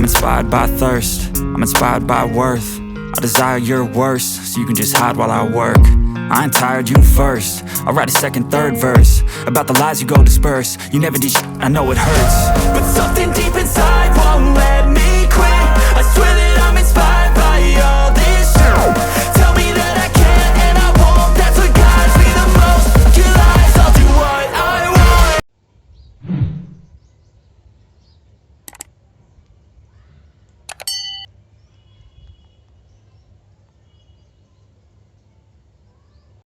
inspired by thirst, I'm inspired by worth. I desire your worst, so you can just hide while I work. I ain't tired, you first. I'll write a second, third verse about the lies you go disperse. You never did shit, I know it hurts, but something